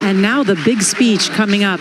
And now the big speech coming up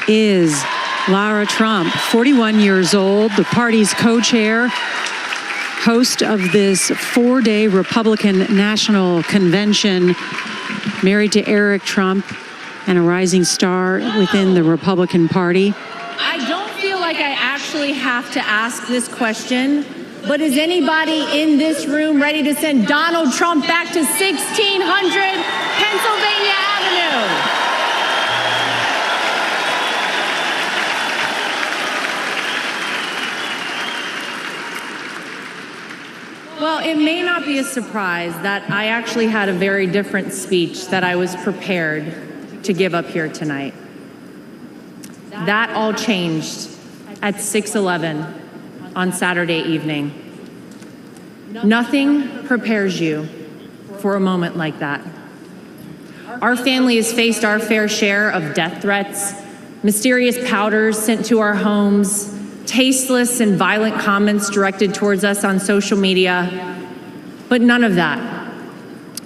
is Lara Trump, 41 years old, the party's co-chair, host of this 4-day Republican National Convention, married to Eric Trump and a rising star within the Republican Party. I don't feel like I actually have to ask this question, but is anybody in this room ready to send Donald Trump back to 1600 Pennsylvania Avenue? Well, it may not be a surprise that I actually had a very different speech that I was prepared to give up here tonight. That all changed at 6:11 on Saturday evening. Nothing prepares you for a moment like that. Our family has faced our fair share of death threats, mysterious powders sent to our homes, tasteless and violent comments directed towards us on social media, but none of that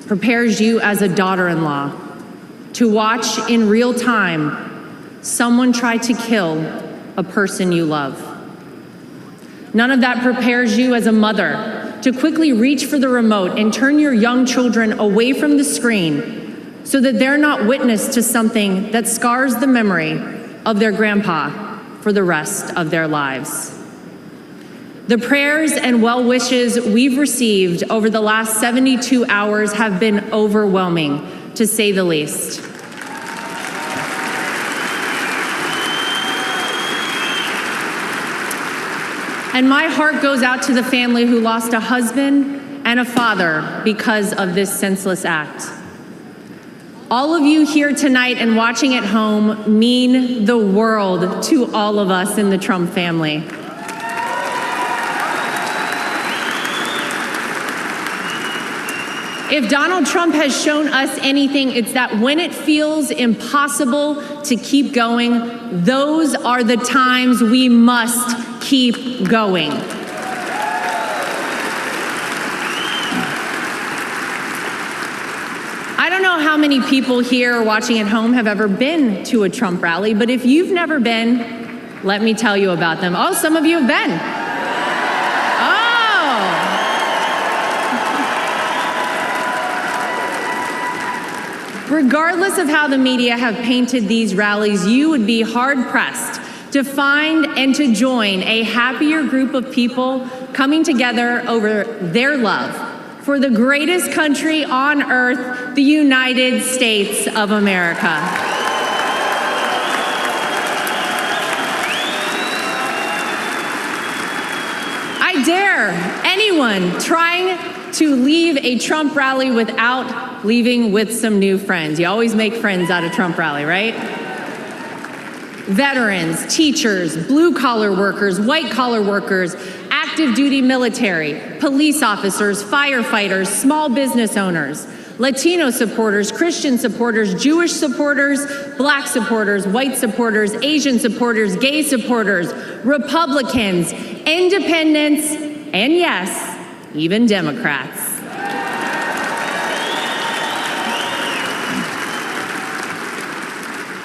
prepares you as a daughter-in-law to watch in real time someone try to kill a person you love. None of that prepares you as a mother to quickly reach for the remote and turn your young children away from the screen so that they're not witness to something that scars the memory of their grandpa for the rest of their lives. The prayers and well wishes we've received over the last 72 hours have been overwhelming, to say the least. And my heart goes out to the family who lost a husband and a father because of this senseless act. All of you here tonight and watching at home mean the world to all of us in the Trump family. If Donald Trump has shown us anything, it's that when it feels impossible to keep going, those are the times we must keep going. I don't know how many people here watching at home have ever been to a Trump rally, but if you've never been, let me tell you about them. Oh, some of you have been. Oh. Regardless of how the media have painted these rallies, you would be hard-pressed to find and to join a happier group of people coming together over their love for the greatest country on earth, the United States of America. I dare anyone trying to leave a Trump rally without leaving with some new friends. You always make friends at a Trump rally, right? Veterans, teachers, blue-collar workers, white-collar workers, active duty military, police officers, firefighters, small business owners, Latino supporters, Christian supporters, Jewish supporters, black supporters, white supporters, Asian supporters, gay supporters, Republicans, independents, and yes, even Democrats.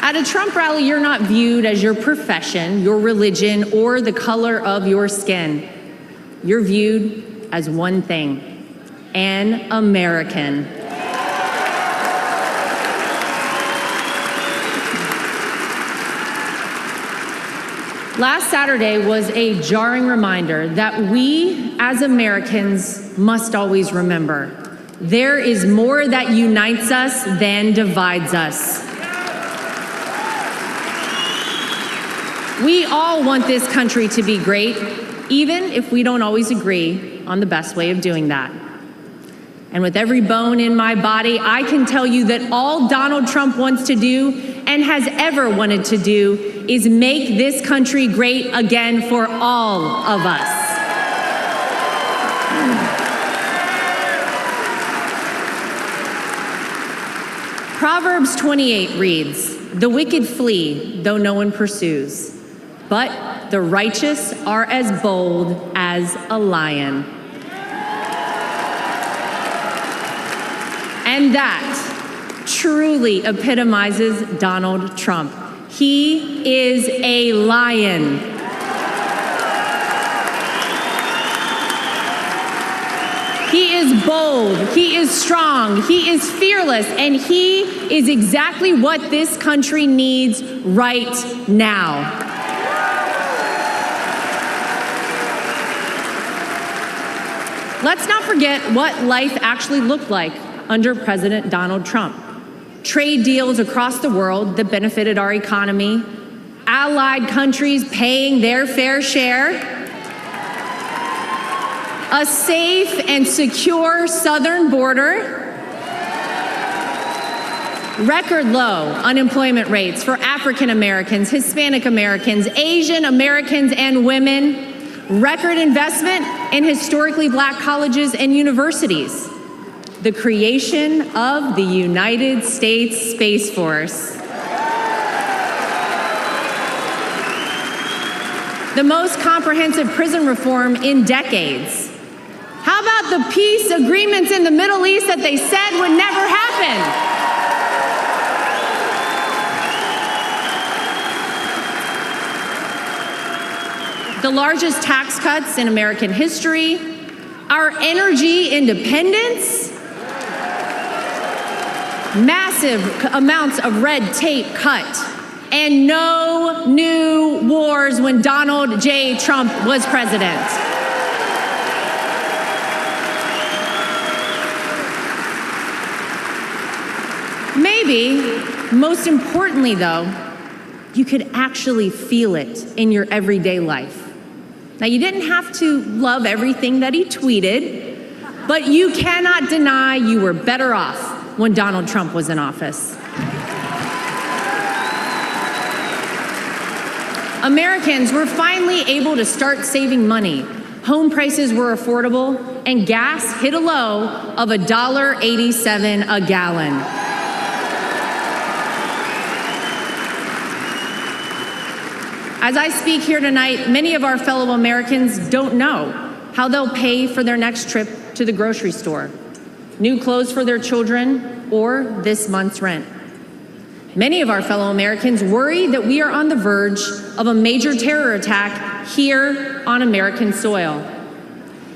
At a Trump rally, you're not viewed as your profession, your religion, or the color of your skin. You're viewed as one thing: an American. Last Saturday was a jarring reminder that we, as Americans, must always remember: there is more that unites us than divides us. We all want this country to be great, even if we don't always agree on the best way of doing that. And with every bone in my body, I can tell you that all Donald Trump wants to do and has ever wanted to do is make this country great again for all of us. Proverbs 28 reads, "The wicked flee, though no one pursues, but the righteous are as bold as a lion." And that truly epitomizes Donald Trump. He is a lion. He is bold, he is strong, he is fearless, and he is exactly what this country needs right now. Let's not forget what life actually looked like under President Donald Trump. Trade deals across the world that benefited our economy, allied countries paying their fair share, a safe and secure southern border, record low unemployment rates for African Americans, Hispanic Americans, Asian Americans, and women, record investment in historically black colleges and universities, the creation of the United States Space Force, the most comprehensive prison reform in decades. How about the peace agreements in the Middle East that they said would never happen? The largest tax cuts in American history, our energy independence, massive amounts of red tape cut, and no new wars when Donald J. Trump was president. Maybe, most importantly though, you could actually feel it in your everyday life. Now, you didn't have to love everything that he tweeted, but you cannot deny you were better off when Donald Trump was in office. Americans were finally able to start saving money. Home prices were affordable, and gas hit a low of $1.87 a gallon. As I speak here tonight, many of our fellow Americans don't know how they'll pay for their next trip to the grocery store, new clothes for their children, or this month's rent. Many of our fellow Americans worry that we are on the verge of a major terror attack here on American soil.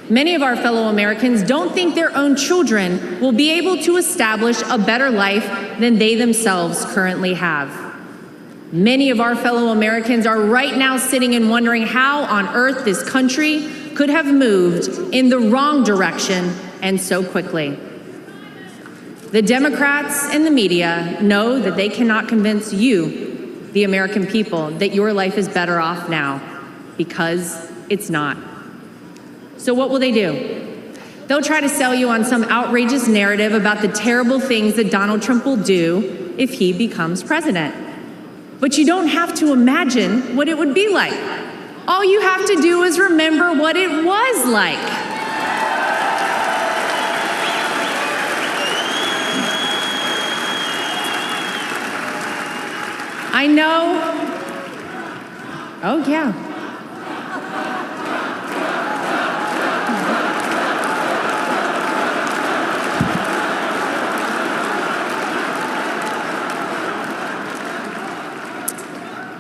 Many of our fellow Americans don't think their own children will be able to establish a better life than they themselves currently have. Many of our fellow Americans are right now sitting and wondering how on earth this country could have moved in the wrong direction and so quickly. The Democrats and the media know that they cannot convince you, the American people, that your life is better off now, because it's not. So what will they do? They'll try to sell you on some outrageous narrative about the terrible things that Donald Trump will do if he becomes president. But you don't have to imagine what it would be like. All you have to do is remember what it was like. I know. Oh, yeah.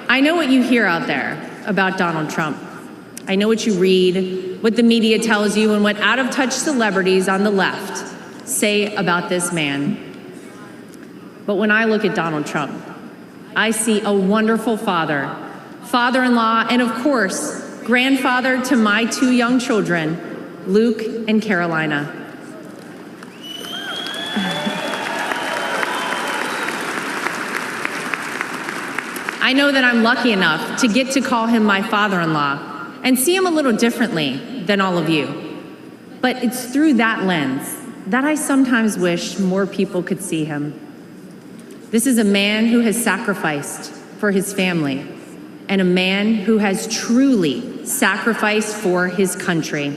I know what you hear out there about Donald Trump. I know what you read, what the media tells you, and what out-of-touch celebrities on the left say about this man. But when I look at Donald Trump, I see a wonderful father, father-in-law, and of course, grandfather to my two young children, Luke and Carolina. I know that I'm lucky enough to get to call him my father-in-law and see him a little differently than all of you. But it's through that lens that I sometimes wish more people could see him. This is a man who has sacrificed for his family and a man who has truly sacrificed for his country.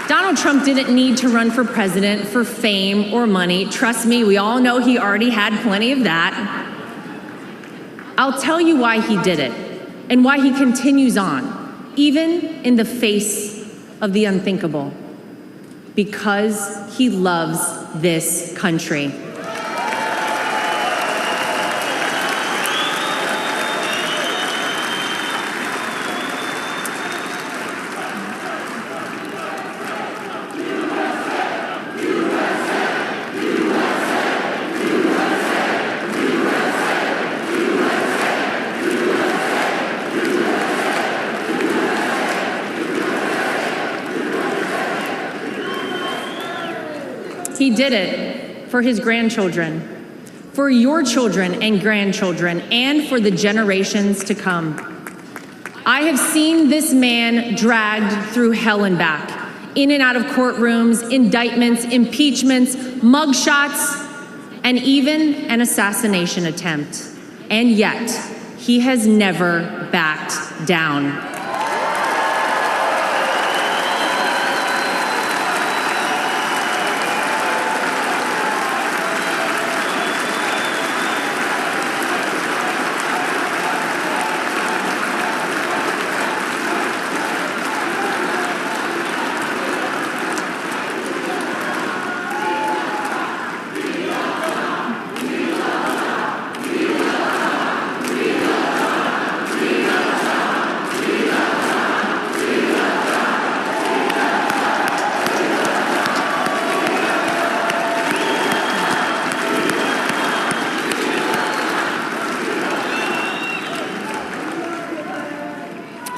Donald Trump didn't need to run for president for fame or money. Trust me, we all know he already had plenty of that. I'll tell you why he did it and why he continues on. even in the face of the unthinkable, because he loves this country. He did it for his grandchildren, for your children and grandchildren, and for the generations to come. I have seen this man dragged through hell and back, in and out of courtrooms, indictments, impeachments, mugshots, and even an assassination attempt. And yet, he has never backed down.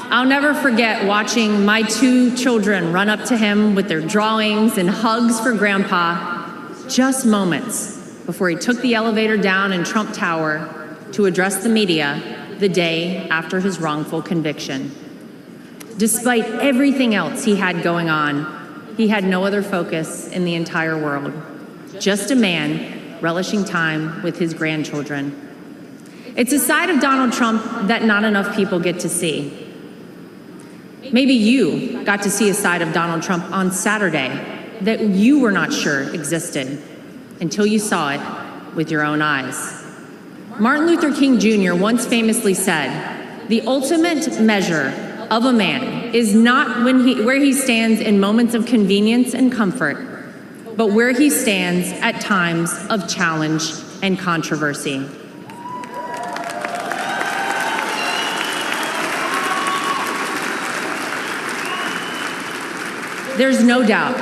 I'll never forget watching my two children run up to him with their drawings and hugs for Grandpa, just moments before he took the elevator down in Trump Tower to address the media the day after his wrongful conviction. Despite everything else he had going on, he had no other focus in the entire world, just a man relishing time with his grandchildren. It's a side of Donald Trump that not enough people get to see. Maybe you got to see a side of Donald Trump on Saturday that you were not sure existed until you saw it with your own eyes. Martin Luther King Jr. once famously said, "The ultimate measure of a man is not where he stands in moments of convenience and comfort, but where he stands at times of challenge and controversy." There's no doubt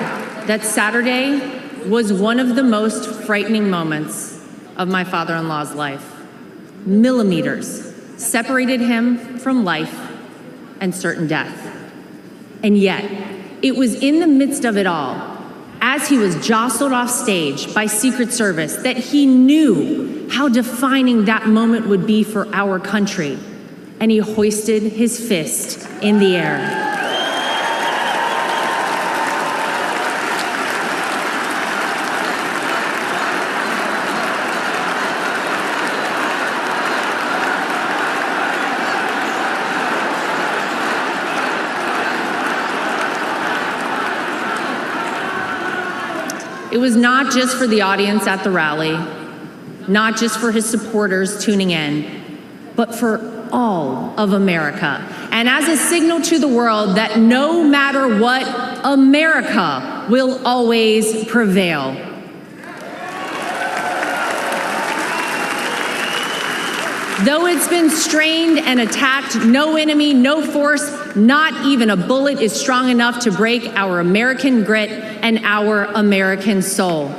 that Saturday was one of the most frightening moments of my father-in-law's life. Millimeters separated him from life and certain death. And yet, it was in the midst of it all, as he was jostled off stage by Secret Service, that he knew how defining that moment would be for our country, and he hoisted his fist in the air. It was not just for the audience at the rally, not just for his supporters tuning in, but for all of America. And as a signal to the world that no matter what, America will always prevail. Though it's been strained and attacked, no enemy, no force, not even a bullet is strong enough to break our American grit and our American soul.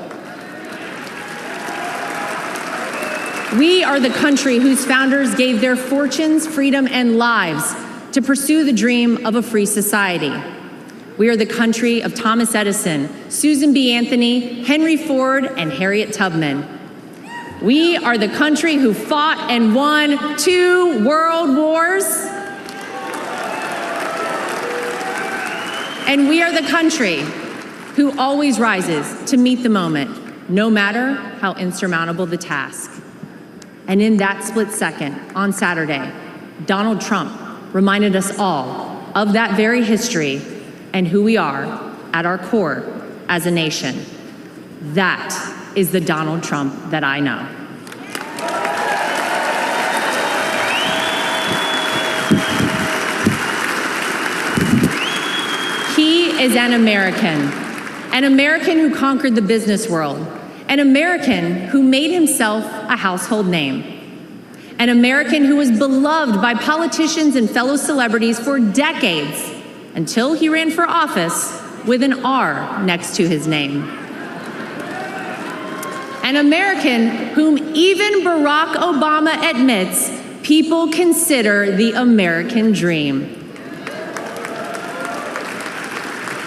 We are the country whose founders gave their fortunes, freedom, and lives to pursue the dream of a free society. We are the country of Thomas Edison, Susan B. Anthony, Henry Ford, and Harriet Tubman. We are the country who fought and won 2 world wars. And we are the country who always rises to meet the moment, no matter how insurmountable the task. And in that split second, on Saturday, Donald Trump reminded us all of that very history and who we are at our core as a nation. That is the Donald Trump that I know. is an American who conquered the business world, an American who made himself a household name, an American who was beloved by politicians and fellow celebrities for decades until he ran for office with an R next to his name. An American whom even Barack Obama admits people consider the American dream.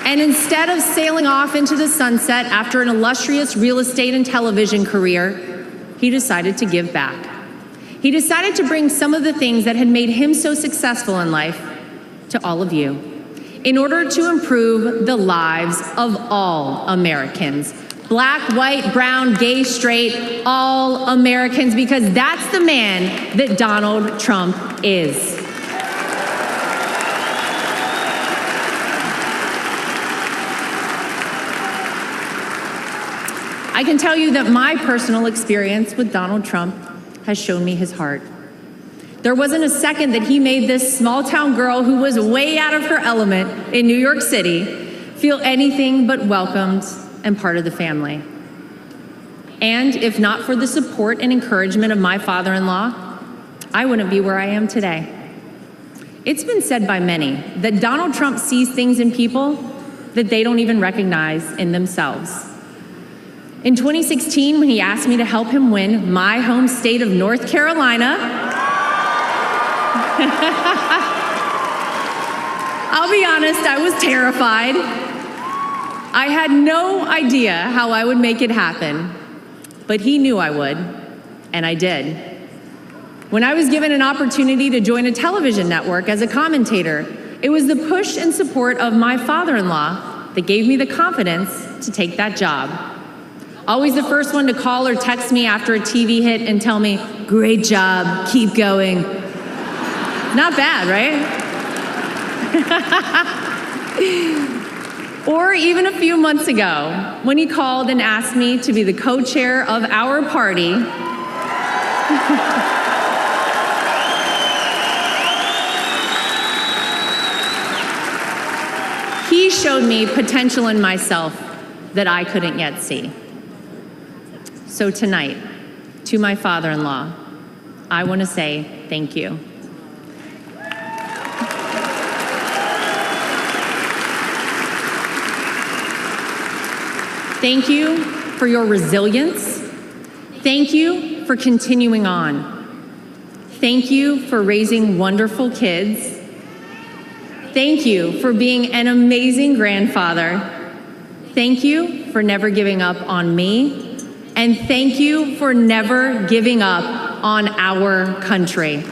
And instead of sailing off into the sunset after an illustrious real estate and television career, he decided to give back. He decided to bring some of the things that had made him so successful in life to all of you in order to improve the lives of all Americans. Black, white, brown, gay, straight, all Americans, because that's the man that Donald Trump is. I can tell you that my personal experience with Donald Trump has shown me his heart. There wasn't a second that he made this small-town girl who was way out of her element in New York City feel anything but welcomed and part of the family. And if not for the support and encouragement of my father-in-law, I wouldn't be where I am today. It's been said by many that Donald Trump sees things in people that they don't even recognize in themselves. In 2016, when he asked me to help him win my home state of North Carolina, I'll be honest, I was terrified. I had no idea how I would make it happen, but he knew I would, and I did. When I was given an opportunity to join a television network as a commentator, it was the push and support of my father-in-law that gave me the confidence to take that job. Always the first one to call or text me after a TV hit and tell me, "Great job, keep going." Not bad, right? Or even a few months ago, when he called and asked me to be the co-chair of our party, he showed me potential in myself that I couldn't yet see. So tonight, to my father-in-law, I want to say thank you. Thank you for your resilience. Thank you for continuing on. Thank you for raising wonderful kids. Thank you for being an amazing grandfather. Thank you for never giving up on me. And thank you for never giving up on our country.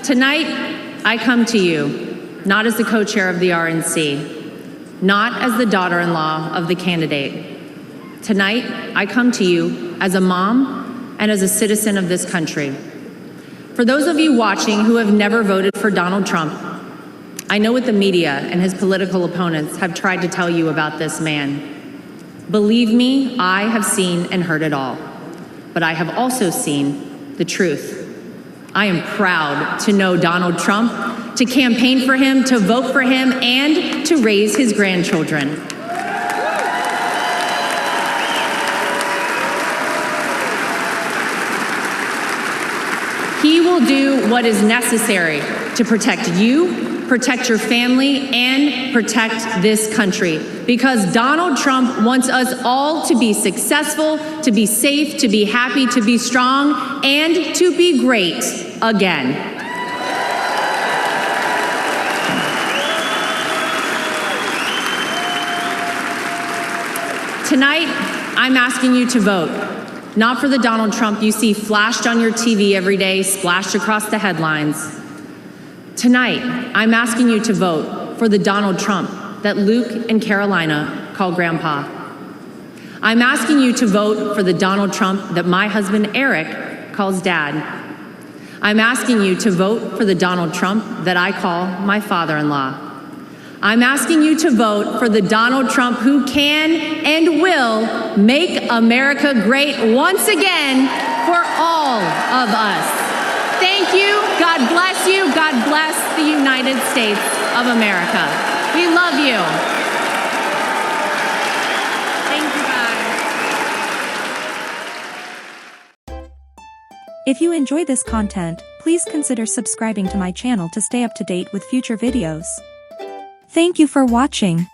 Tonight, I come to you, not as the co-chair of the RNC, not as the daughter-in-law of the candidate. Tonight, I come to you as a mom and as a citizen of this country. For those of you watching who have never voted for Donald Trump, I know what the media and his political opponents have tried to tell you about this man. Believe me, I have seen and heard it all, but I have also seen the truth. I am proud to know Donald Trump, to campaign for him, to vote for him, and to raise his grandchildren. He will do what is necessary to protect you, protect your family, and protect this country. Because Donald Trump wants us all to be successful, to be safe, to be happy, to be strong, and to be great again. Tonight, I'm asking you to vote, not for the Donald Trump you see flashed on your TV every day, splashed across the headlines. Tonight, I'm asking you to vote for the Donald Trump that Luke and Carolina call Grandpa. I'm asking you to vote for the Donald Trump that my husband Eric calls Dad. I'm asking you to vote for the Donald Trump that I call my father-in-law. I'm asking you to vote for the Donald Trump who can and will make America great once again for all of us. Thank you. God bless you. God bless the United States of America. We love you. Thank you, guys. If you enjoy this content, please consider subscribing to my channel to stay up to date with future videos. Thank you for watching.